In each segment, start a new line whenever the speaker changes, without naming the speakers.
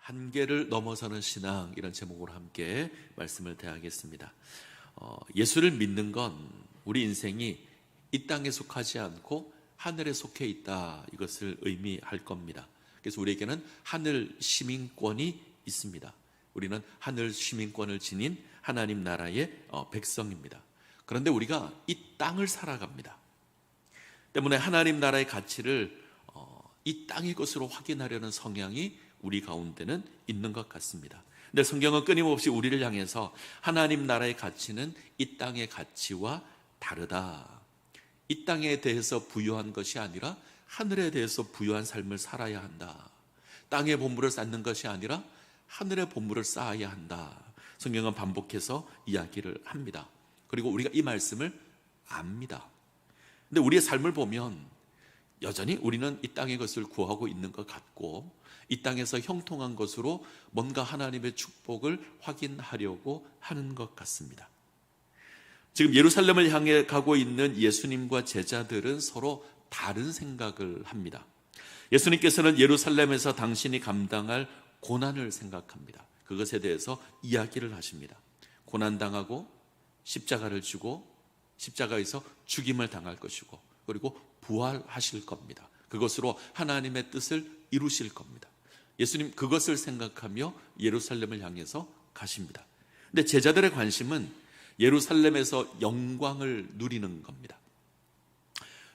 한계를 넘어서는 신앙, 이런 제목으로 함께 말씀을 대하겠습니다. 예수를 믿는 건 우리 인생이 이 땅에 속하지 않고 하늘에 속해 있다, 이것을 의미할 겁니다. 그래서 우리에게는 하늘 시민권이 있습니다. 우리는 하늘 시민권을 지닌 하나님 나라의 백성입니다. 그런데 우리가 이 땅을 살아갑니다. 때문에 하나님 나라의 가치를 이 땅의 것으로 확인하려는 성향이 우리 가운데는 있는 것 같습니다. 근데 성경은 끊임없이 우리를 향해서 하나님 나라의 가치는 이 땅의 가치와 다르다, 이 땅에 대해서 부유한 것이 아니라 하늘에 대해서 부유한 삶을 살아야 한다, 땅의 보물을 쌓는 것이 아니라 하늘의 보물을 쌓아야 한다, 성경은 반복해서 이야기를 합니다. 그리고 우리가 이 말씀을 압니다. 근데 우리의 삶을 보면 여전히 우리는 이 땅의 것을 구하고 있는 것 같고, 이 땅에서 형통한 것으로 뭔가 하나님의 축복을 확인하려고 하는 것 같습니다. 지금 예루살렘을 향해 가고 있는 예수님과 제자들은 서로 다른 생각을 합니다. 예수님께서는 예루살렘에서 당신이 감당할 고난을 생각합니다. 그것에 대해서 이야기를 하십니다. 고난당하고 십자가를 지고 십자가에서 죽임을 당할 것이고, 그리고 부활하실 겁니다. 그것으로 하나님의 뜻을 이루실 겁니다. 예수님 그것을 생각하며 예루살렘을 향해서 가십니다. 근데 제자들의 관심은 예루살렘에서 영광을 누리는 겁니다.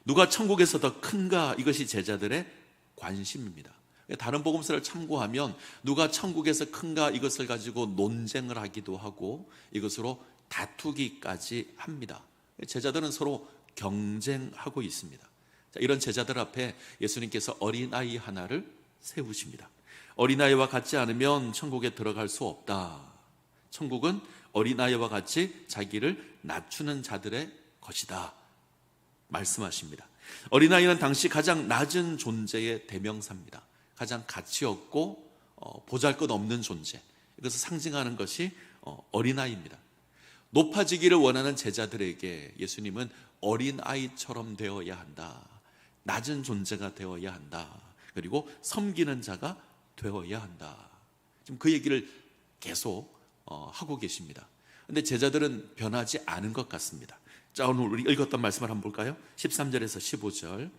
누가 천국에서 더 큰가, 이것이 제자들의 관심입니다. 다른 복음서를 참고하면 누가 천국에서 큰가, 이것을 가지고 논쟁을 하기도 하고 이것으로 다투기까지 합니다. 제자들은 서로 경쟁하고 있습니다. 이런 제자들 앞에 예수님께서 어린아이 하나를 세우십니다. 어린아이와 같지 않으면 천국에 들어갈 수 없다. 천국은 어린아이와 같이 자기를 낮추는 자들의 것이다, 말씀하십니다. 어린아이는 당시 가장 낮은 존재의 대명사입니다. 가장 가치 없고 보잘것없는 존재, 이것을 상징하는 것이 어린아이입니다. 높아지기를 원하는 제자들에게 예수님은 어린아이처럼 되어야 한다, 낮은 존재가 되어야 한다, 그리고 섬기는 자가 되어야 한다, 지금 그 얘기를 계속 하고 계십니다. 그런데 제자들은 변하지 않은 것 같습니다. 자, 오늘 우리 읽었던 말씀을 한번 볼까요? 13절에서 15절.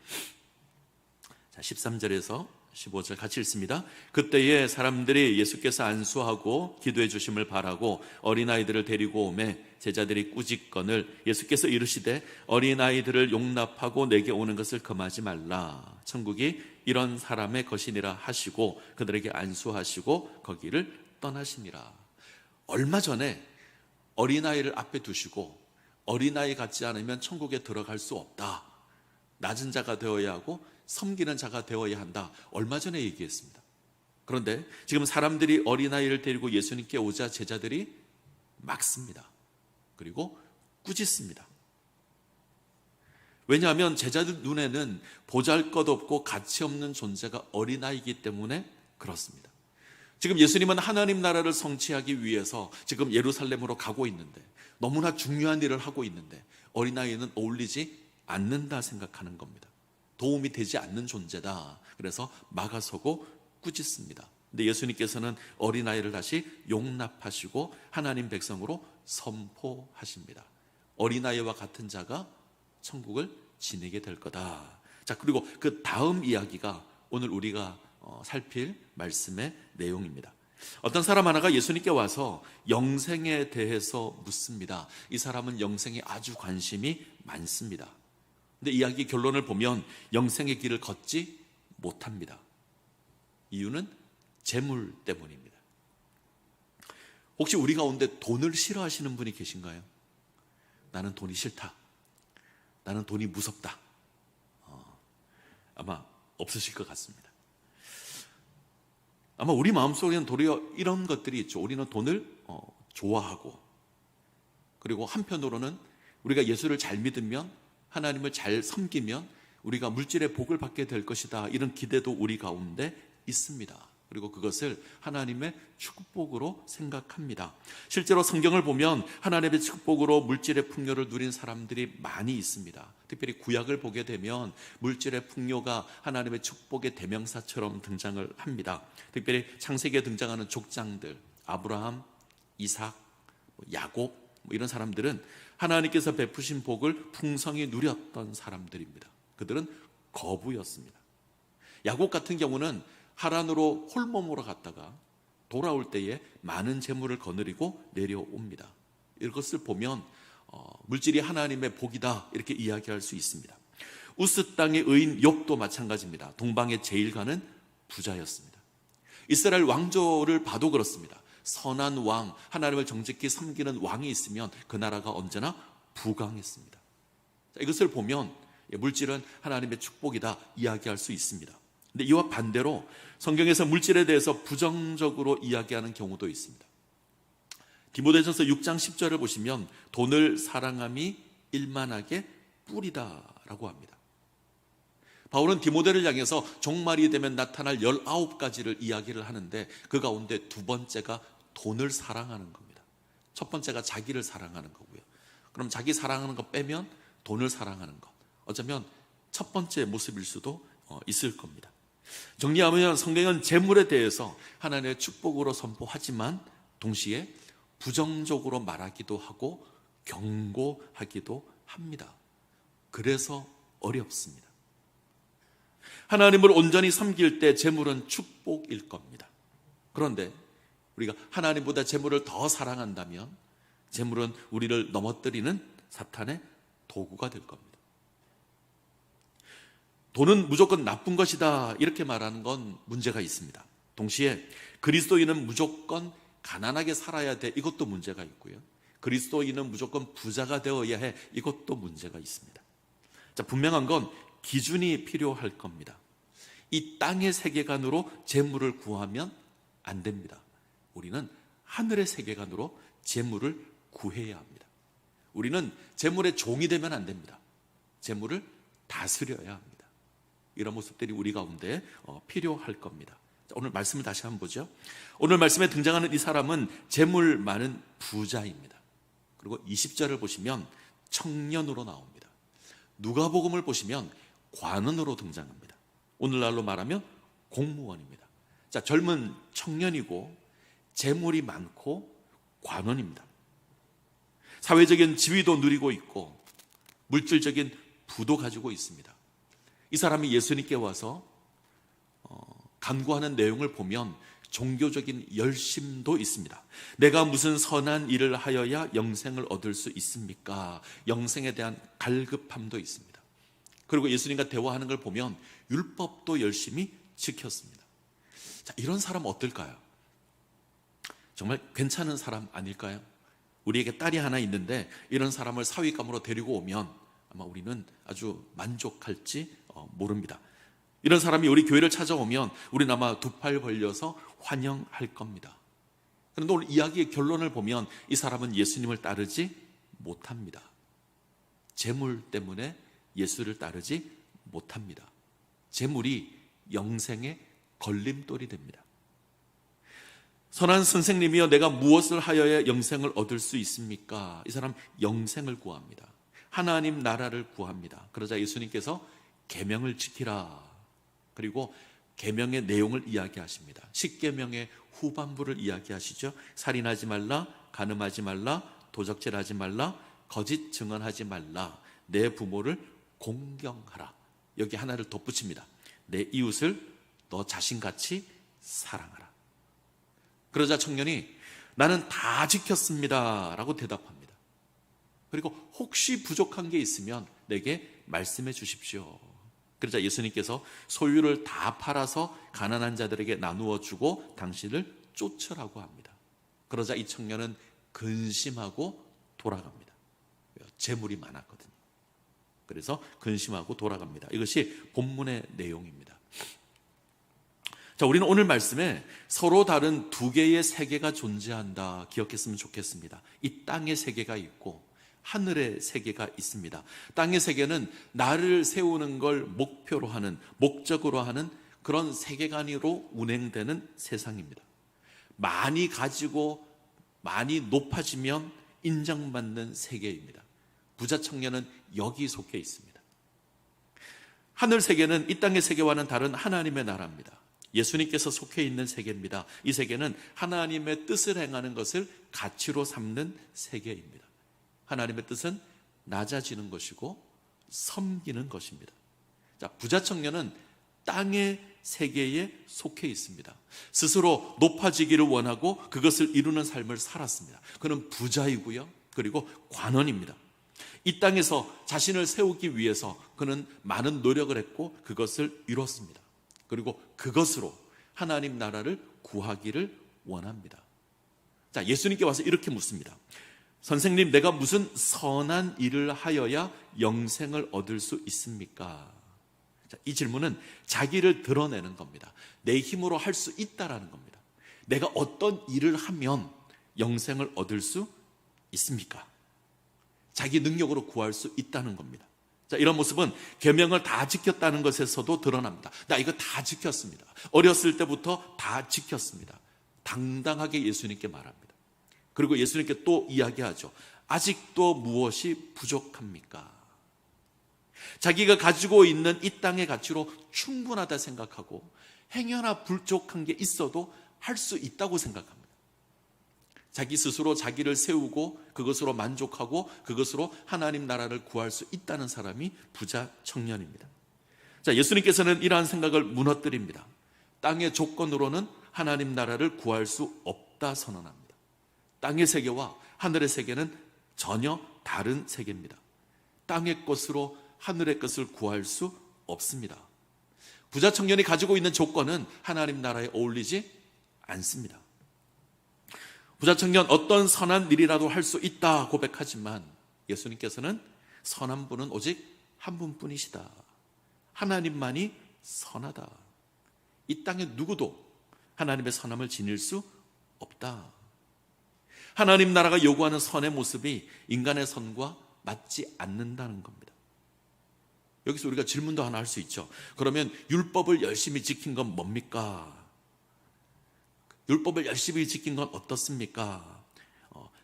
자, 13절에서 15절 같이 읽습니다. 그때에 사람들이 예수께서 안수하고 기도해 주심을 바라고 어린아이들을 데리고 오매 제자들이 꾸짖거늘 예수께서 이르시되 어린아이들을 용납하고 내게 오는 것을 금하지 말라, 천국이 이런 사람의 것이니라 하시고 그들에게 안수하시고 거기를 떠나시니라. 얼마 전에 어린아이를 앞에 두시고 어린아이 같지 않으면 천국에 들어갈 수 없다, 낮은 자가 되어야 하고 섬기는 자가 되어야 한다, 얼마 전에 얘기했습니다. 그런데 지금 사람들이 어린아이를 데리고 예수님께 오자 제자들이 막습니다. 그리고 꾸짖습니다. 왜냐하면 제자들 눈에는 보잘것없고 가치 없는 존재가 어린아이이기 때문에 그렇습니다. 지금 예수님은 하나님 나라를 성취하기 위해서 지금 예루살렘으로 가고 있는데, 너무나 중요한 일을 하고 있는데 어린아이는 어울리지 않는다 생각하는 겁니다. 도움이 되지 않는 존재다. 그래서 막아서고 꾸짖습니다. 근데 예수님께서는 어린아이를 다시 용납하시고 하나님 백성으로 선포하십니다. 어린아이와 같은 자가 천국을 지내게 될 거다. 자, 그리고 그 다음 이야기가 오늘 우리가 살필 말씀의 내용입니다. 어떤 사람 하나가 예수님께 와서 영생에 대해서 묻습니다. 이 사람은 영생에 아주 관심이 많습니다. 근데 이야기 결론을 보면 영생의 길을 걷지 못합니다. 이유는 재물 때문입니다. 혹시 우리 가운데 돈을 싫어하시는 분이 계신가요? 나는 돈이 싫다, 나는 돈이 무섭다, 아마 없으실 것 같습니다. 아마 우리 마음속에는 도리어 이런 것들이 있죠. 우리는 돈을 좋아하고, 그리고 한편으로는 우리가 예수를 잘 믿으면, 하나님을 잘 섬기면 우리가 물질의 복을 받게 될 것이다, 이런 기대도 우리 가운데 있습니다. 그리고 그것을 하나님의 축복으로 생각합니다. 실제로 성경을 보면 하나님의 축복으로 물질의 풍요를 누린 사람들이 많이 있습니다. 특별히 구약을 보게 되면 물질의 풍요가 하나님의 축복의 대명사처럼 등장을 합니다. 특별히 창세기에 등장하는 족장들, 아브라함, 이삭, 야곱 이런 사람들은 하나님께서 베푸신 복을 풍성히 누렸던 사람들입니다. 그들은 거부였습니다. 야곱 같은 경우는 하란으로 홀몸으로 갔다가 돌아올 때에 많은 재물을 거느리고 내려옵니다. 이것을 보면 물질이 하나님의 복이다 이렇게 이야기할 수 있습니다. 우스 땅의 의인 욥도 마찬가지입니다. 동방의 제일가는 부자였습니다. 이스라엘 왕조를 봐도 그렇습니다. 선한 왕, 하나님을 정직히 섬기는 왕이 있으면 그 나라가 언제나 부강했습니다. 이것을 보면 물질은 하나님의 축복이다 이야기할 수 있습니다. 근데 이와 반대로 성경에서 물질에 대해서 부정적으로 이야기하는 경우도 있습니다. 디모데전서 6장 10절을 보시면 돈을 사랑함이 일만하게 뿌리다라고 합니다. 바울은 디모데를 향해서 종말이 되면 나타날 19가지를 이야기를 하는데 그 가운데 두 번째가 돈을 사랑하는 겁니다. 첫 번째가 자기를 사랑하는 거고요. 그럼 자기 사랑하는 거 빼면 돈을 사랑하는 것, 어쩌면 첫 번째 모습일 수도 있을 겁니다. 정리하면 성경은 재물에 대해서 하나님의 축복으로 선포하지만 동시에 부정적으로 말하기도 하고 경고하기도 합니다. 그래서 어렵습니다. 하나님을 온전히 섬길 때 재물은 축복일 겁니다. 그런데 우리가 하나님보다 재물을 더 사랑한다면 재물은 우리를 넘어뜨리는 사탄의 도구가 될 겁니다. 돈은 무조건 나쁜 것이다 이렇게 말하는 건 문제가 있습니다. 동시에 그리스도인은 무조건 가난하게 살아야 돼 이것도 문제가 있고요. 그리스도인은 무조건 부자가 되어야 해 이것도 문제가 있습니다. 자, 분명한 건 기준이 필요할 겁니다. 이 땅의 세계관으로 재물을 구하면 안 됩니다. 우리는 하늘의 세계관으로 재물을 구해야 합니다. 우리는 재물의 종이 되면 안 됩니다. 재물을 다스려야 합니다. 이런 모습들이 우리 가운데 필요할 겁니다. 자, 오늘 말씀을 다시 한번 보죠. 오늘 말씀에 등장하는 이 사람은 재물 많은 부자입니다. 그리고 20절을 보시면 청년으로 나옵니다. 누가복음을 보시면 관원으로 등장합니다. 오늘날로 말하면 공무원입니다. 자, 젊은 청년이고 재물이 많고 관원입니다. 사회적인 지위도 누리고 있고 물질적인 부도 가지고 있습니다. 이 사람이 예수님께 와서 간구하는 내용을 보면 종교적인 열심도 있습니다. 내가 무슨 선한 일을 하여야 영생을 얻을 수 있습니까? 영생에 대한 갈급함도 있습니다. 그리고 예수님과 대화하는 걸 보면 율법도 열심히 지켰습니다. 자, 이런 사람 어떨까요? 정말 괜찮은 사람 아닐까요? 우리에게 딸이 하나 있는데 이런 사람을 사위감으로 데리고 오면 아마 우리는 아주 만족할지 모릅니다. 이런 사람이 우리 교회를 찾아오면 우리는 아마 두 팔 벌려서 환영할 겁니다. 그런데 오늘 이야기의 결론을 보면 이 사람은 예수님을 따르지 못합니다. 재물 때문에 예수를 따르지 못합니다. 재물이 영생의 걸림돌이 됩니다. 선한 선생님이여 내가 무엇을 하여야 영생을 얻을 수 있습니까? 이 사람 영생을 구합니다. 하나님 나라를 구합니다. 그러자 예수님께서 계명을 지키라. 그리고 계명의 내용을 이야기하십니다. 10계명의 후반부를 이야기하시죠. 살인하지 말라, 간음하지 말라, 도적질하지 말라, 거짓 증언하지 말라, 내 부모를 공경하라. 여기 하나를 덧붙입니다. 내 이웃을 너 자신같이 사랑하라. 그러자 청년이 나는 다 지켰습니다 라고 대답합니다. 그리고 혹시 부족한 게 있으면 내게 말씀해 주십시오. 그러자 예수님께서 소유를 다 팔아서 가난한 자들에게 나누어 주고 당신을 쫓으라고 합니다. 그러자 이 청년은 근심하고 돌아갑니다. 재물이 많았거든요. 그래서 근심하고 돌아갑니다. 이것이 본문의 내용입니다. 자, 우리는 오늘 말씀에 서로 다른 두 개의 세계가 존재한다 기억했으면 좋겠습니다. 이 땅의 세계가 있고 하늘의 세계가 있습니다. 땅의 세계는 나를 세우는 걸 목표로 하는, 목적으로 하는 그런 세계관으로 운행되는 세상입니다. 많이 가지고 많이 높아지면 인정받는 세계입니다. 부자 청년은 여기 속해 있습니다. 하늘 세계는 이 땅의 세계와는 다른 하나님의 나라입니다. 예수님께서 속해 있는 세계입니다. 이 세계는 하나님의 뜻을 행하는 것을 가치로 삼는 세계입니다. 하나님의 뜻은 낮아지는 것이고 섬기는 것입니다. 자, 부자 청년은 땅의 세계에 속해 있습니다. 스스로 높아지기를 원하고 그것을 이루는 삶을 살았습니다. 그는 부자이고요, 그리고 관원입니다. 이 땅에서 자신을 세우기 위해서 그는 많은 노력을 했고 그것을 이뤘습니다. 그리고 그것으로 하나님 나라를 구하기를 원합니다. 자, 예수님께 와서 이렇게 묻습니다. 선생님, 내가 무슨 선한 일을 하여야 영생을 얻을 수 있습니까? 자, 이 질문은 자기를 드러내는 겁니다. 내 힘으로 할 수 있다라는 겁니다. 내가 어떤 일을 하면 영생을 얻을 수 있습니까? 자기 능력으로 구할 수 있다는 겁니다. 자, 이런 모습은 계명을 다 지켰다는 것에서도 드러납니다. 나 이거 다 지켰습니다. 어렸을 때부터 다 지켰습니다. 당당하게 예수님께 말합니다. 그리고 예수님께 또 이야기하죠. 아직도 무엇이 부족합니까? 자기가 가지고 있는 이 땅의 가치로 충분하다 생각하고 행여나 부족한 게 있어도 할 수 있다고 생각합니다. 자기 스스로 자기를 세우고 그것으로 만족하고 그것으로 하나님 나라를 구할 수 있다는 사람이 부자 청년입니다. 자, 예수님께서는 이러한 생각을 무너뜨립니다. 땅의 조건으로는 하나님 나라를 구할 수 없다 선언합니다. 땅의 세계와 하늘의 세계는 전혀 다른 세계입니다. 땅의 것으로 하늘의 것을 구할 수 없습니다. 부자 청년이 가지고 있는 조건은 하나님 나라에 어울리지 않습니다. 부자 청년, 어떤 선한 일이라도 할 수 있다 고백하지만 예수님께서는 선한 분은 오직 한 분뿐이시다. 하나님만이 선하다. 이 땅에 누구도 하나님의 선함을 지닐 수 없다. 하나님 나라가 요구하는 선의 모습이 인간의 선과 맞지 않는다는 겁니다. 여기서 우리가 질문도 하나 할 수 있죠. 그러면 율법을 열심히 지킨 건 뭡니까? 율법을 열심히 지킨 건 어떻습니까?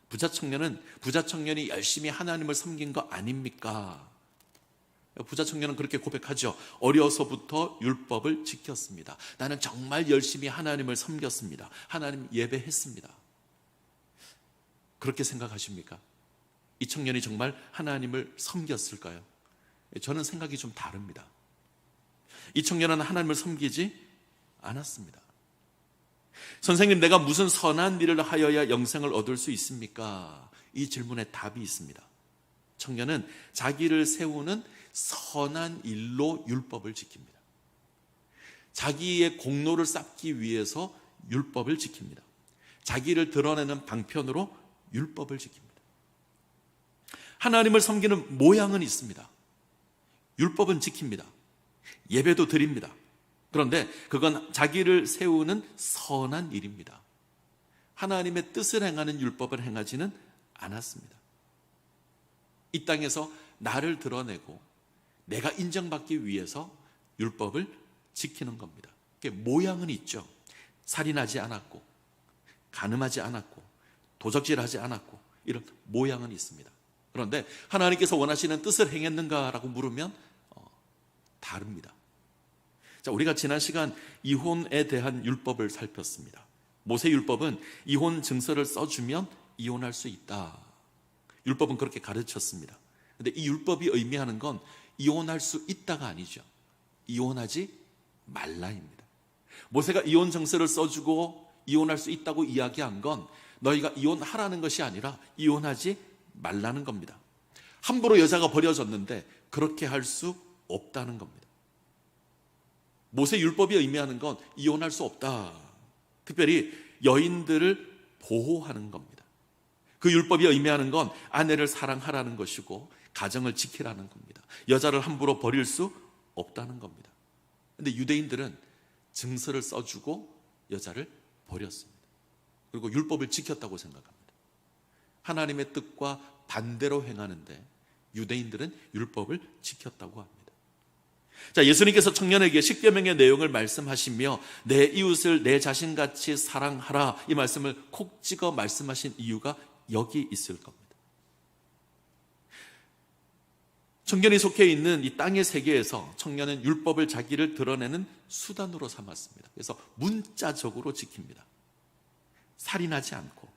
부자 청년이 열심히 하나님을 섬긴 거 아닙니까? 부자 청년은 그렇게 고백하죠. 어려서부터 율법을 지켰습니다. 나는 정말 열심히 하나님을 섬겼습니다. 하나님 예배했습니다. 그렇게 생각하십니까? 이 청년이 정말 하나님을 섬겼을까요? 저는 생각이 좀 다릅니다. 이 청년은 하나님을 섬기지 않았습니다. 선생님, 내가 무슨 선한 일을 하여야 영생을 얻을 수 있습니까? 이 질문에 답이 있습니다. 청년은 자기를 세우는 선한 일로 율법을 지킵니다. 자기의 공로를 쌓기 위해서 율법을 지킵니다. 자기를 드러내는 방편으로 율법을 지킵니다. 하나님을 섬기는 모양은 있습니다. 율법은 지킵니다. 예배도 드립니다. 그런데 그건 자기를 세우는 선한 일입니다. 하나님의 뜻을 행하는 율법을 행하지는 않았습니다. 이 땅에서 나를 드러내고 내가 인정받기 위해서 율법을 지키는 겁니다. 모양은 있죠. 살인하지 않았고 간음하지 않았고 도적질하지 않았고 이런 모양은 있습니다. 그런데 하나님께서 원하시는 뜻을 행했는가라고 물으면 다릅니다. 자, 우리가 지난 시간 이혼에 대한 율법을 살폈습니다. 모세 율법은 이혼 증서를 써주면 이혼할 수 있다. 율법은 그렇게 가르쳤습니다. 그런데 이 율법이 의미하는 건 이혼할 수 있다가 아니죠. 이혼하지 말라입니다. 모세가 이혼 증서를 써주고 이혼할 수 있다고 이야기한 건 너희가 이혼하라는 것이 아니라 이혼하지 말라는 겁니다. 함부로 여자가 버려졌는데 그렇게 할 수 없다는 겁니다. 모세 율법이 의미하는 건 이혼할 수 없다. 특별히 여인들을 보호하는 겁니다. 그 율법이 의미하는 건 아내를 사랑하라는 것이고 가정을 지키라는 겁니다. 여자를 함부로 버릴 수 없다는 겁니다. 그런데 유대인들은 증서를 써주고 여자를 버렸습니다. 그리고 율법을 지켰다고 생각합니다. 하나님의 뜻과 반대로 행하는데 유대인들은 율법을 지켰다고 합니다. 자, 예수님께서 청년에게 십계명의 내용을 말씀하시며 내 이웃을 내 자신같이 사랑하라, 이 말씀을 콕 찍어 말씀하신 이유가 여기 있을 겁니다. 청년이 속해 있는 이 땅의 세계에서 청년은 율법을 자기를 드러내는 수단으로 삼았습니다. 그래서 문자적으로 지킵니다. 살인하지 않고,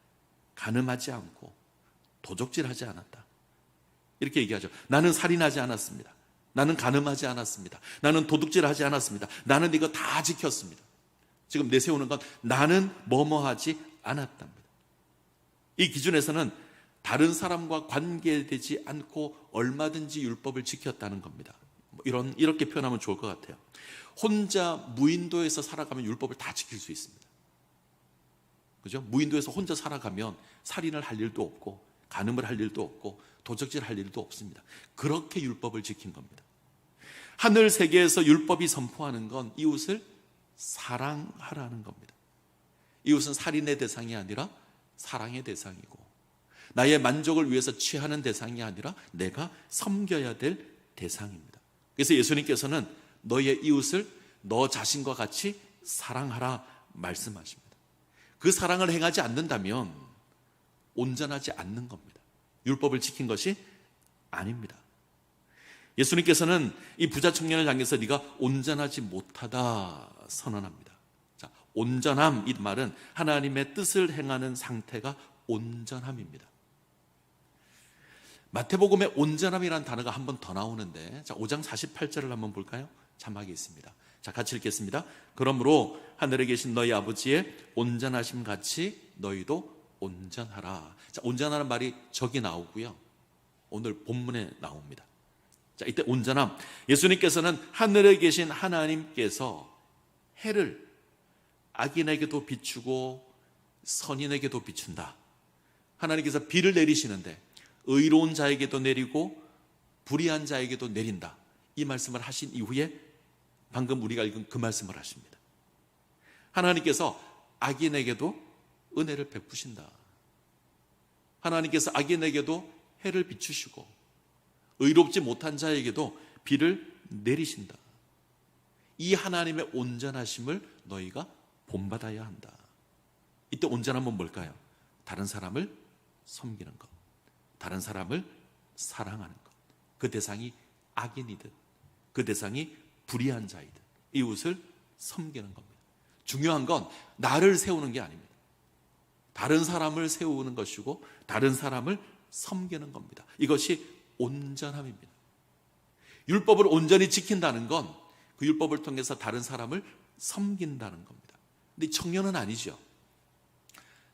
간음하지 않고, 도적질하지 않았다, 이렇게 얘기하죠. 나는 살인하지 않았습니다. 나는 간음하지 않았습니다. 나는 도둑질하지 않았습니다. 나는 이거 다 지켰습니다. 지금 내세우는 건 나는 뭐뭐하지 않았답니다. 이 기준에서는 다른 사람과 관계되지 않고 얼마든지 율법을 지켰다는 겁니다. 이렇게 표현하면 좋을 것 같아요. 혼자 무인도에서 살아가면 율법을 다 지킬 수 있습니다. 그죠? 무인도에서 혼자 살아가면 살인을 할 일도 없고, 간음을 할 일도 없고, 도적질 할 일도 없습니다. 그렇게 율법을 지킨 겁니다. 하늘 세계에서 율법이 선포하는 건 이웃을 사랑하라는 겁니다. 이웃은 살인의 대상이 아니라 사랑의 대상이고, 나의 만족을 위해서 취하는 대상이 아니라 내가 섬겨야 될 대상입니다. 그래서 예수님께서는 너의 이웃을 너 자신과 같이 사랑하라 말씀하십니다. 그 사랑을 행하지 않는다면 온전하지 않는 겁니다. 율법을 지킨 것이 아닙니다. 예수님께서는 이 부자 청년을 향해서 네가 온전하지 못하다 선언합니다. 자, 온전함, 이 말은 하나님의 뜻을 행하는 상태가 온전함입니다. 마태복음에 온전함이라는 단어가 한 번 더 나오는데, 자, 5장 48절을 한번 볼까요? 자막이 있습니다. 자, 같이 읽겠습니다. 그러므로 하늘에 계신 너희 아버지의 온전하심 같이 너희도 온전하라. 자, 온전하는 말이 저기 나오고요, 오늘 본문에 나옵니다. 자, 이때 온전함, 예수님께서는 하늘에 계신 하나님께서 해를 악인에게도 비추고 선인에게도 비춘다. 하나님께서 비를 내리시는데 의로운 자에게도 내리고 불의한 자에게도 내린다, 이 말씀을 하신 이후에 방금 우리가 읽은 그 말씀을 하십니다. 하나님께서 악인에게도 은혜를 베푸신다. 하나님께서 악인에게도 해를 비추시고 의롭지 못한 자에게도 비를 내리신다. 이 하나님의 온전하심을 너희가 본받아야 한다. 이때 온전함은 뭘까요? 다른 사람을 섬기는 것, 다른 사람을 사랑하는 것. 그 대상이 악인이든 그 대상이 불의한 자이든 이웃을 섬기는 겁니다. 중요한 건 나를 세우는 게 아닙니다. 다른 사람을 세우는 것이고 다른 사람을 섬기는 겁니다. 이것이 온전함입니다. 율법을 온전히 지킨다는 건 그 율법을 통해서 다른 사람을 섬긴다는 겁니다. 근데 청년은 아니죠.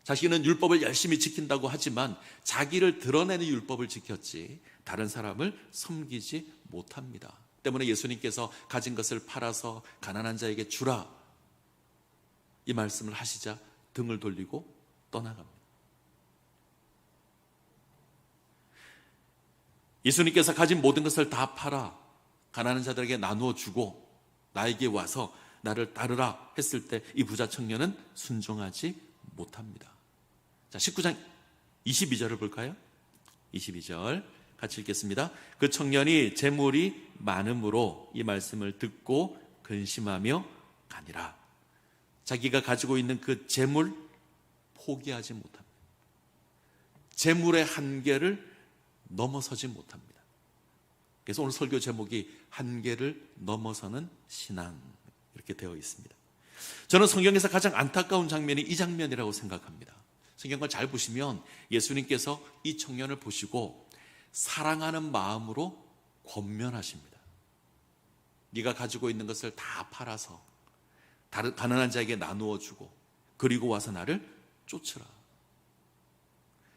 자신은 율법을 열심히 지킨다고 하지만 자기를 드러내는 율법을 지켰지 다른 사람을 섬기지 못합니다. 때문에 예수님께서 가진 것을 팔아서 가난한 자에게 주라, 이 말씀을 하시자 등을 돌리고 떠나갑니다. 예수님께서 가진 모든 것을 다 팔아 가난한 자들에게 나누어 주고 나에게 와서 나를 따르라 했을 때 이 부자 청년은 순종하지 못합니다. 자, 19장 22절을 볼까요? 22절 같이 읽겠습니다. 그 청년이 재물이 많음으로 이 말씀을 듣고 근심하며 가니라. 자기가 가지고 있는 그 재물 포기하지 못합니다. 재물의 한계를 넘어서지 못합니다. 그래서 오늘 설교 제목이 한계를 넘어서는 신앙, 이렇게 되어 있습니다. 저는 성경에서 가장 안타까운 장면이 이 장면이라고 생각합니다. 성경을 잘 보시면 예수님께서 이 청년을 보시고 사랑하는 마음으로 권면하십니다. 네가 가지고 있는 것을 다 팔아서 다른 가난한 자에게 나누어 주고 그리고 와서 나를 쫓으라.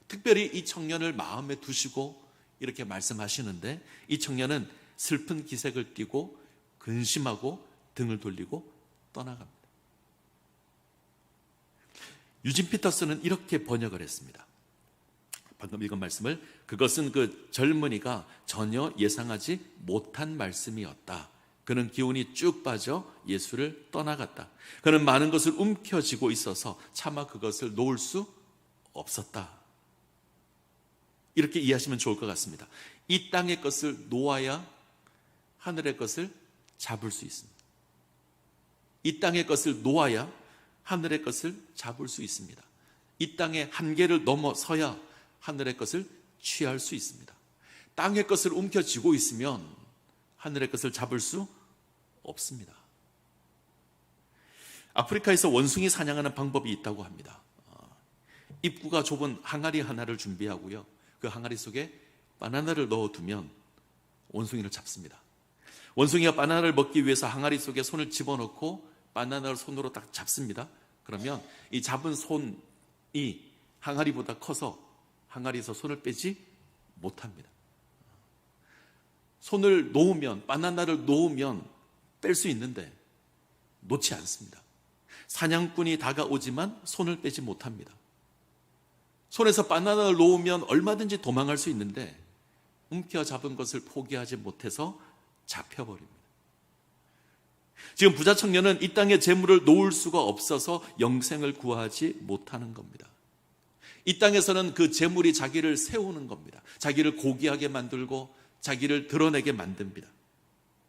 특별히 이 청년을 마음에 두시고 이렇게 말씀하시는데 이 청년은 슬픈 기색을 띠고 근심하고 등을 돌리고 떠나갑니다. 유진 피터스는 이렇게 번역을 했습니다. 방금 읽은 말씀을, 그것은 그 젊은이가 전혀 예상하지 못한 말씀이었다. 그는 기운이 쭉 빠져 예수를 떠나갔다. 그는 많은 것을 움켜쥐고 있어서 차마 그것을 놓을 수 없었다. 이렇게 이해하시면 좋을 것 같습니다. 이 땅의 것을 놓아야 하늘의 것을 잡을 수 있습니다. 이 땅의 것을 놓아야 하늘의 것을 잡을 수 있습니다. 이 땅의 한계를 넘어서야 하늘의 것을 취할 수 있습니다. 땅의 것을 움켜쥐고 있으면 하늘의 것을 잡을 수 없습니다. 아프리카에서 원숭이 사냥하는 방법이 있다고 합니다. 입구가 좁은 항아리 하나를 준비하고요, 그 항아리 속에 바나나를 넣어두면 원숭이를 잡습니다. 원숭이가 바나나를 먹기 위해서 항아리 속에 손을 집어넣고 바나나를 손으로 딱 잡습니다. 그러면 이 잡은 손이 항아리보다 커서 항아리에서 손을 빼지 못합니다. 손을 놓으면, 바나나를 놓으면 뺄 수 있는데 놓지 않습니다. 사냥꾼이 다가오지만 손을 빼지 못합니다. 손에서 바나나를 놓으면 얼마든지 도망갈 수 있는데 움켜잡은 것을 포기하지 못해서 잡혀버립니다. 지금 부자 청년은 이 땅의 재물을 놓을 수가 없어서 영생을 구하지 못하는 겁니다. 이 땅에서는 그 재물이 자기를 세우는 겁니다. 자기를 고귀하게 만들고 자기를 드러내게 만듭니다.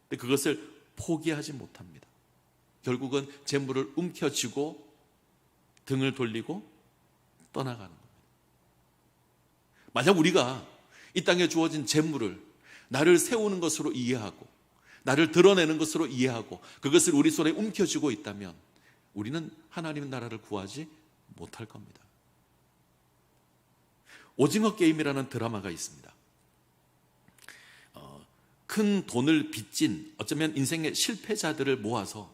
근데 그것을 포기하지 못합니다. 결국은 재물을 움켜쥐고 등을 돌리고 떠나가는 겁니다. 만약 우리가 이 땅에 주어진 재물을 나를 세우는 것으로 이해하고 나를 드러내는 것으로 이해하고 그것을 우리 손에 움켜쥐고 있다면 우리는 하나님의 나라를 구하지 못할 겁니다. 오징어 게임이라는 드라마가 있습니다. 큰 돈을 빚진 어쩌면 인생의 실패자들을 모아서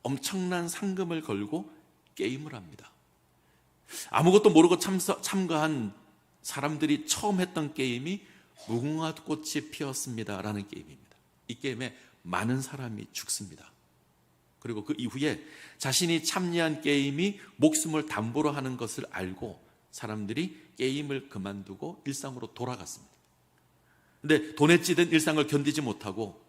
엄청난 상금을 걸고 게임을 합니다. 아무것도 모르고 참가한 사람들이 처음 했던 게임이 무궁화 꽃이 피었습니다 라는 게임입니다. 이 게임에 많은 사람이 죽습니다. 그리고 그 이후에 자신이 참여한 게임이 목숨을 담보로 하는 것을 알고 사람들이 게임을 그만두고 일상으로 돌아갔습니다. 근데 돈에 찌든 일상을 견디지 못하고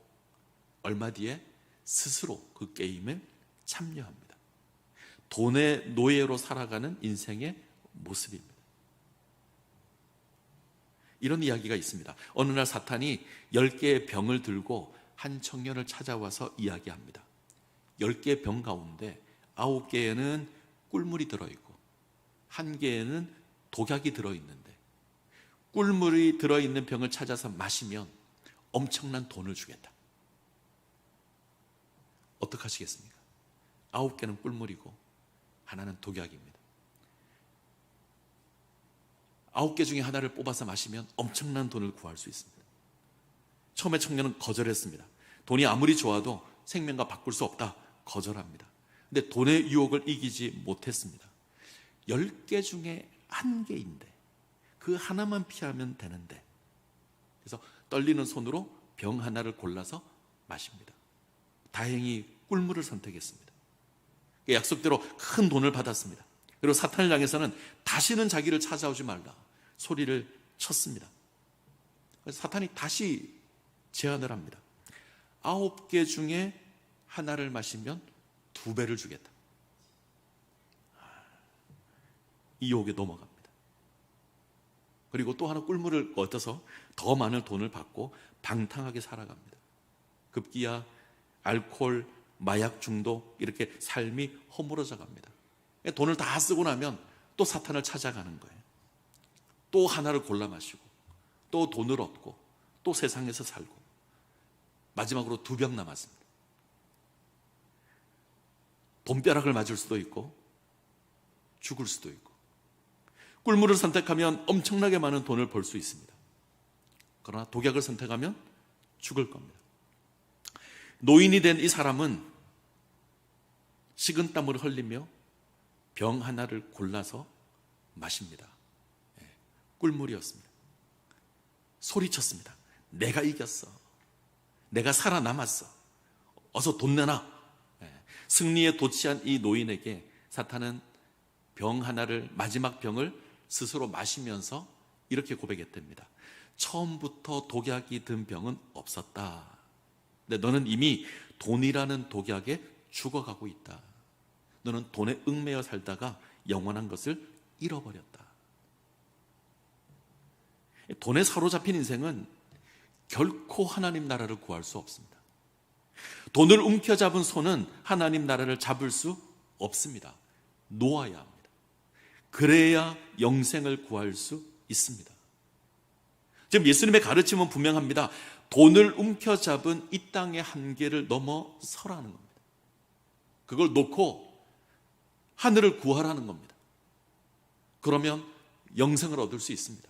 얼마 뒤에 스스로 그 게임에 참여합니다. 돈의 노예로 살아가는 인생의 모습입니다. 이런 이야기가 있습니다. 어느 날 사탄이 10개의 병을 들고 한 청년을 찾아와서 이야기합니다. 10개의 병 가운데 9개에는 꿀물이 들어있고 1개에는 독약이 들어있는데 꿀물이 들어있는 병을 찾아서 마시면 엄청난 돈을 주겠다. 어떻게 하시겠습니까? 9개는 꿀물이고 하나는 독약입니다. 9개 중에 하나를 뽑아서 마시면 엄청난 돈을 구할 수 있습니다. 처음에 청년은 거절했습니다. 돈이 아무리 좋아도 생명과 바꿀 수 없다. 거절합니다. 근데 돈의 유혹을 이기지 못했습니다. 10개 중에 1개인데 그 하나만 피하면 되는데, 그래서 떨리는 손으로 병 하나를 골라서 마십니다. 다행히 꿀물을 선택했습니다. 약속대로 큰 돈을 받았습니다. 그리고 사탄을 향해서는 다시는 자기를 찾아오지 말라 소리를 쳤습니다. 그래서 사탄이 다시 제안을 합니다. 9개 중에 하나를 마시면 2배를 주겠다. 이 유혹에 넘어갑니다. 그리고 또 하나 꿀물을 얻어서 더 많은 돈을 받고 방탕하게 살아갑니다. 급기야 알코올, 마약 중독, 이렇게 삶이 허물어져 갑니다. 돈을 다 쓰고 나면 또 사탄을 찾아가는 거예요. 또 하나를 골라 마시고 또 돈을 얻고 또 세상에서 살고 마지막으로 2병 남았습니다. 돈벼락을 맞을 수도 있고 죽을 수도 있고, 꿀물을 선택하면 엄청나게 많은 돈을 벌 수 있습니다. 그러나 독약을 선택하면 죽을 겁니다. 노인이 된 이 사람은 식은땀을 흘리며 병 하나를 골라서 마십니다. 꿀물이었습니다. 소리쳤습니다. 내가 이겼어. 내가 살아남았어. 어서 돈 내놔. 승리에 도취한 이 노인에게 사탄은 병 하나를, 마지막 병을 스스로 마시면서 이렇게 고백했답니다. 처음부터 독약이 든 병은 없었다. 근데 너는 이미 돈이라는 독약에 죽어가고 있다. 너는 돈에 얽매여 살다가 영원한 것을 잃어버렸다. 돈에 사로잡힌 인생은 결코 하나님 나라를 구할 수 없습니다. 돈을 움켜잡은 손은 하나님 나라를 잡을 수 없습니다. 놓아야 합니다. 그래야 영생을 구할 수 있습니다. 지금 예수님의 가르침은 분명합니다. 돈을 움켜잡은 이 땅의 한계를 넘어서라는 겁니다. 그걸 놓고 하늘을 구하라는 겁니다. 그러면 영생을 얻을 수 있습니다.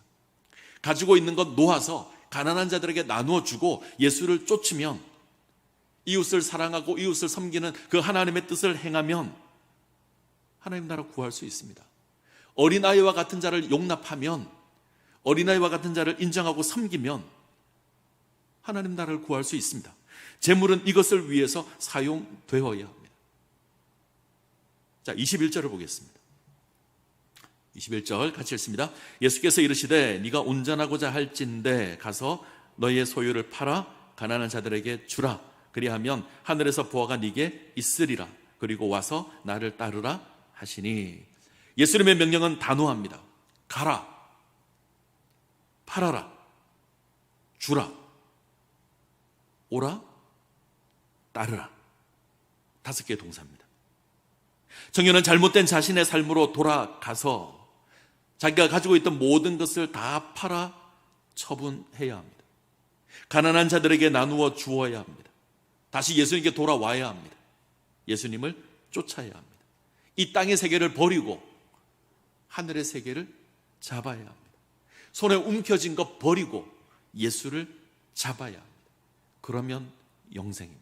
가지고 있는 것 놓아서 가난한 자들에게 나누어 주고 예수를 쫓으면, 이웃을 사랑하고 이웃을 섬기는 그 하나님의 뜻을 행하면 하나님 나라 구할 수 있습니다. 어린아이와 같은 자를 용납하면, 어린아이와 같은 자를 인정하고 섬기면 하나님 나라를 구할 수 있습니다. 재물은 이것을 위해서 사용되어야 합니다. 자, 21절을 보겠습니다. 21절 같이 읽습니다. 예수께서 이르시되 네가 온전하고자 할진대 가서 너희의 소유를 팔아 가난한 자들에게 주라. 그리하면 하늘에서 보화가 네게 있으리라. 그리고 와서 나를 따르라 하시니. 예수님의 명령은 단호합니다. 가라, 팔아라, 주라, 오라, 따르라. 5개의 동사입니다. 청년은 잘못된 자신의 삶으로 돌아가서 자기가 가지고 있던 모든 것을 다 팔아 처분해야 합니다. 가난한 자들에게 나누어 주어야 합니다. 다시 예수님께 돌아와야 합니다. 예수님을 쫓아야 합니다. 이 땅의 세계를 버리고 하늘의 세계를 잡아야 합니다. 손에 움켜진 것 버리고 예수를 잡아야 합니다. 그러면 영생입니다.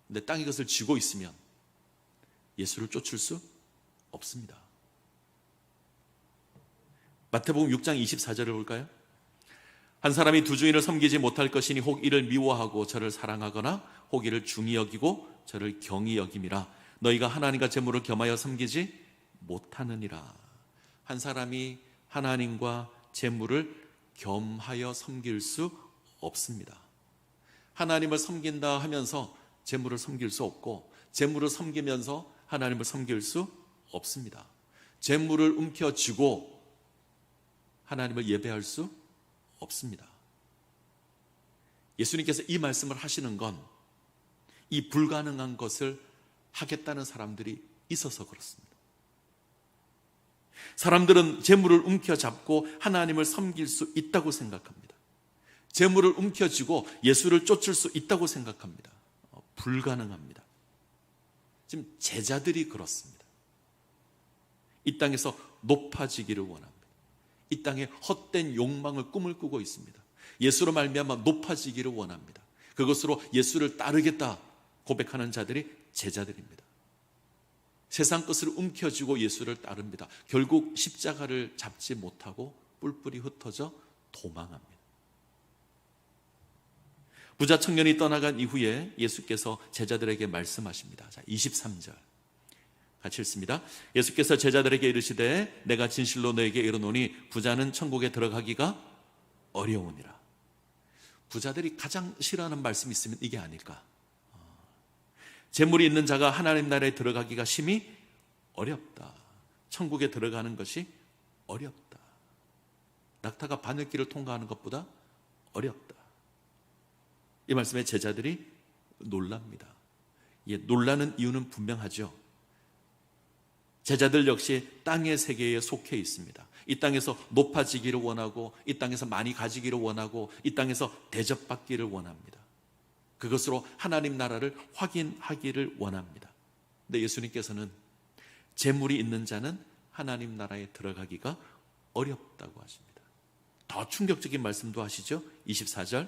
근데 땅이 것을 쥐고 있으면 예수를 쫓을 수 없습니다. 마태복음 6장 24절을 볼까요? 한 사람이 두 주인을 섬기지 못할 것이니 혹 이를 미워하고 저를 사랑하거나 혹 이를 중히 여기고 저를 경히 여김이라. 너희가 하나님과 재물을 겸하여 섬기지 못하느니라. 한 사람이 하나님과 재물을 겸하여 섬길 수 없습니다. 하나님을 섬긴다 하면서 재물을 섬길 수 없고, 재물을 섬기면서 하나님을 섬길 수 없습니다. 재물을 움켜쥐고 하나님을 예배할 수 없습니다. 예수님께서 이 말씀을 하시는 건 이 불가능한 것을 하겠다는 사람들이 있어서 그렇습니다. 사람들은 재물을 움켜잡고 하나님을 섬길 수 있다고 생각합니다. 재물을 움켜쥐고 예수를 쫓을 수 있다고 생각합니다. 불가능합니다. 지금 제자들이 그렇습니다. 이 땅에서 높아지기를 원합니다. 이 땅에 헛된 욕망을 꿈을 꾸고 있습니다. 예수로 말미암아 높아지기를 원합니다. 그것으로 예수를 따르겠다 고백하는 자들이 제자들입니다. 세상 것을 움켜쥐고 예수를 따릅니다. 결국 십자가를 잡지 못하고 뿔뿔이 흩어져 도망합니다. 부자 청년이 떠나간 이후에 예수께서 제자들에게 말씀하십니다. 자, 23절 같이 읽습니다. 예수께서 제자들에게 이르시되 내가 진실로 너에게 이르노니 부자는 천국에 들어가기가 어려우니라. 부자들이 가장 싫어하는 말씀이 있으면 이게 아닐까. 재물이 있는 자가 하나님 나라에 들어가기가 심히 어렵다. 천국에 들어가는 것이 어렵다. 낙타가 바늘길을 통과하는 것보다 어렵다. 이 말씀에 제자들이 놀랍니다. 놀라는 이유는 분명하죠. 제자들 역시 땅의 세계에 속해 있습니다. 이 땅에서 높아지기를 원하고, 이 땅에서 많이 가지기를 원하고, 이 땅에서 대접받기를 원합니다. 그것으로 하나님 나라를 확인하기를 원합니다. 근데 예수님께서는 재물이 있는 자는 하나님 나라에 들어가기가 어렵다고 하십니다. 더 충격적인 말씀도 하시죠. 24절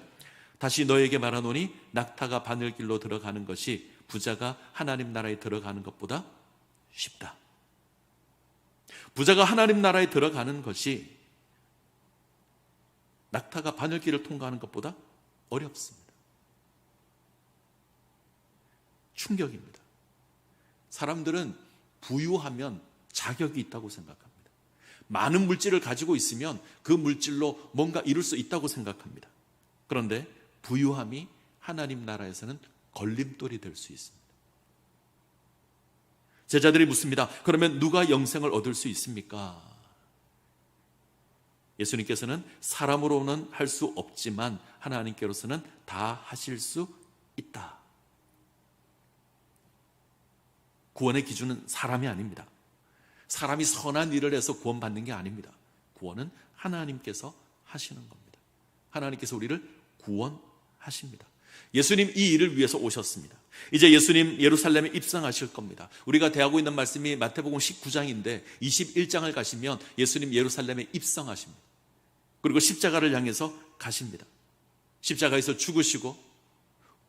다시 너에게 말하노니 낙타가 바늘길로 들어가는 것이 부자가 하나님 나라에 들어가는 것보다 쉽다. 부자가 하나님 나라에 들어가는 것이 낙타가 바늘길을 통과하는 것보다 어렵습니다. 충격입니다. 사람들은 부유하면 자격이 있다고 생각합니다. 많은 물질을 가지고 있으면 그 물질로 뭔가 이룰 수 있다고 생각합니다. 그런데 부유함이 하나님 나라에서는 걸림돌이 될 수 있습니다. 제자들이 묻습니다. 그러면 누가 영생을 얻을 수 있습니까? 예수님께서는 사람으로는 할 수 없지만 하나님께로서는 다 하실 수 있다. 구원의 기준은 사람이 아닙니다. 사람이 선한 일을 해서 구원받는 게 아닙니다. 구원은 하나님께서 하시는 겁니다. 하나님께서 우리를 구원하십니다. 예수님 이 일을 위해서 오셨습니다. 이제 예수님 예루살렘에 입성하실 겁니다. 우리가 대하고 있는 말씀이 마태복음 19장인데 21장을 가시면 예수님 예루살렘에 입성하십니다. 그리고 십자가를 향해서 가십니다. 십자가에서 죽으시고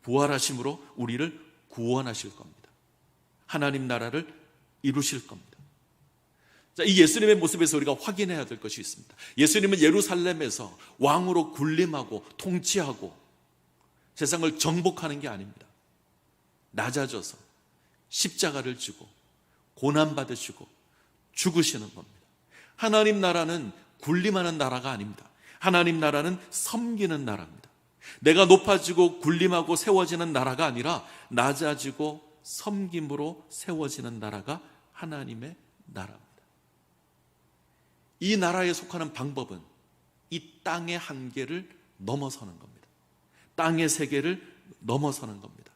부활하심으로 우리를 구원하실 겁니다. 하나님 나라를 이루실 겁니다. 자, 이 예수님의 모습에서 우리가 확인해야 될 것이 있습니다. 예수님은 예루살렘에서 왕으로 군림하고 통치하고 세상을 정복하는 게 아닙니다. 낮아져서 십자가를 지고 고난받으시고 죽으시는 겁니다. 하나님 나라는 군림하는 나라가 아닙니다. 하나님 나라는 섬기는 나라입니다. 내가 높아지고 군림하고 세워지는 나라가 아니라 낮아지고 섬김으로 세워지는 나라가 하나님의 나라입니다. 이 나라에 속하는 방법은 이 땅의 한계를 넘어서는 겁니다. 땅의 세계를 넘어서는 겁니다.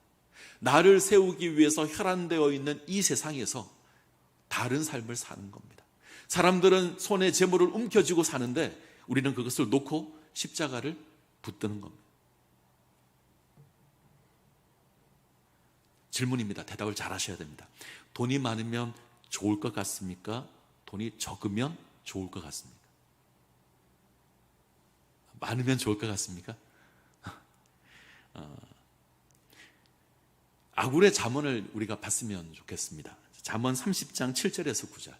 나를 세우기 위해서 혈안되어 있는 이 세상에서 다른 삶을 사는 겁니다. 사람들은 손에 재물을 움켜쥐고 사는데 우리는 그것을 놓고 십자가를 붙드는 겁니다. 질문입니다. 대답을 잘 하셔야 됩니다. 돈이 많으면 좋을 것 같습니까? 돈이 적으면 좋을 것 같습니까? 많으면 좋을 것 같습니까? 아굴의 잠언을 우리가 봤으면 좋겠습니다. 잠언 30장 7절에서 9절.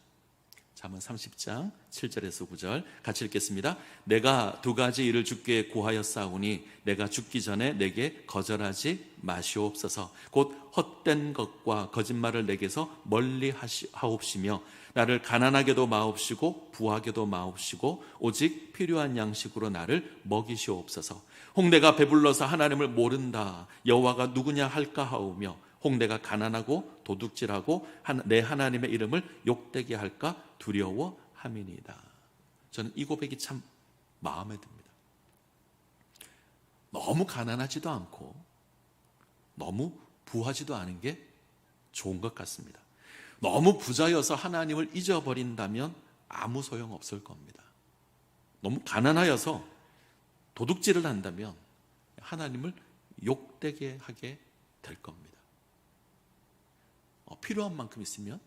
잠언 30장 7절에서 9절 같이 읽겠습니다. 내가 두 가지 일을 주께 구하였사오니 내가 죽기 전에 내게 거절하지 마시옵소서. 곧 헛된 것과 거짓말을 내게서 멀리 하옵시며 나를 가난하게도 마옵시고 부하게도 마옵시고 오직 필요한 양식으로 나를 먹이시옵소서. 홍내가 배불러서 하나님을 모른다 여호와가 누구냐 할까 하오며 홍내가 가난하고 도둑질하고 내 하나님의 이름을 욕되게 할까 두려워함이니이다. 저는 이 고백이 참 마음에 듭니다. 너무 가난하지도 않고 너무 부하지도 않은 게 좋은 것 같습니다. 너무 부자여서 하나님을 잊어버린다면 아무 소용없을 겁니다. 너무 가난하여서 도둑질을 한다면 하나님을 욕되게 하게 될 겁니다. 필요한 만큼 있으면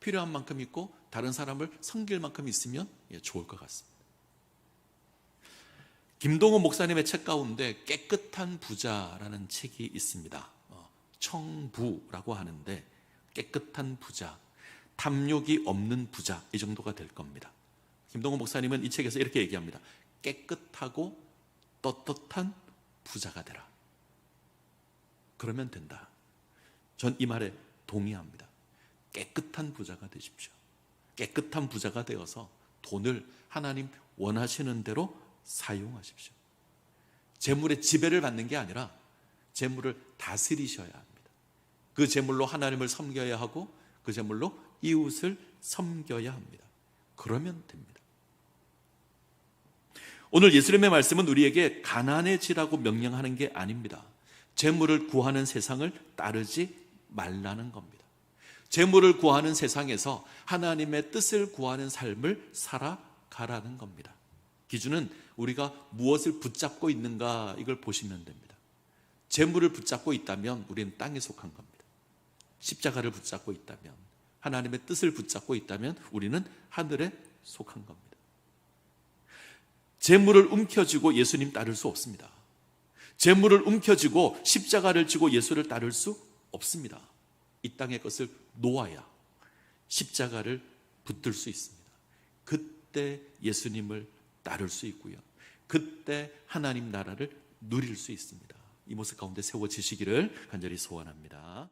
필요한 만큼 있고 다른 사람을 섬길 만큼 있으면 좋을 것 같습니다. 김동호 목사님의 책 가운데 깨끗한 부자라는 책이 있습니다. 청부라고 하는데 깨끗한 부자, 탐욕이 없는 부자 이 정도가 될 겁니다. 김동호 목사님은 이 책에서 이렇게 얘기합니다. 깨끗하고 떳떳한 부자가 되라. 그러면 된다. 전 이 말에 동의합니다. 깨끗한 부자가 되십시오. 깨끗한 부자가 되어서 돈을 하나님 원하시는 대로 사용하십시오. 재물의 지배를 받는 게 아니라 재물을 다스리셔야 합니다. 그 재물로 하나님을 섬겨야 하고 그 재물로 이웃을 섬겨야 합니다. 그러면 됩니다. 오늘 예수님의 말씀은 우리에게 가난해지라고 명령하는 게 아닙니다. 재물을 구하는 세상을 따르지 말라는 겁니다. 재물을 구하는 세상에서 하나님의 뜻을 구하는 삶을 살아가라는 겁니다. 기준은 우리가 무엇을 붙잡고 있는가 이걸 보시면 됩니다. 재물을 붙잡고 있다면 우리는 땅에 속한 겁니다. 십자가를 붙잡고 있다면 하나님의 뜻을 붙잡고 있다면 우리는 하늘에 속한 겁니다. 재물을 움켜쥐고 예수님 따를 수 없습니다. 재물을 움켜쥐고 십자가를 지고 예수를 따를 수 없습니다. 이 땅의 것을 놓아야 십자가를 붙들 수 있습니다. 그때 예수님을 따를 수 있고요. 그때 하나님 나라를 누릴 수 있습니다. 이 모습 가운데 세워지시기를 간절히 소원합니다.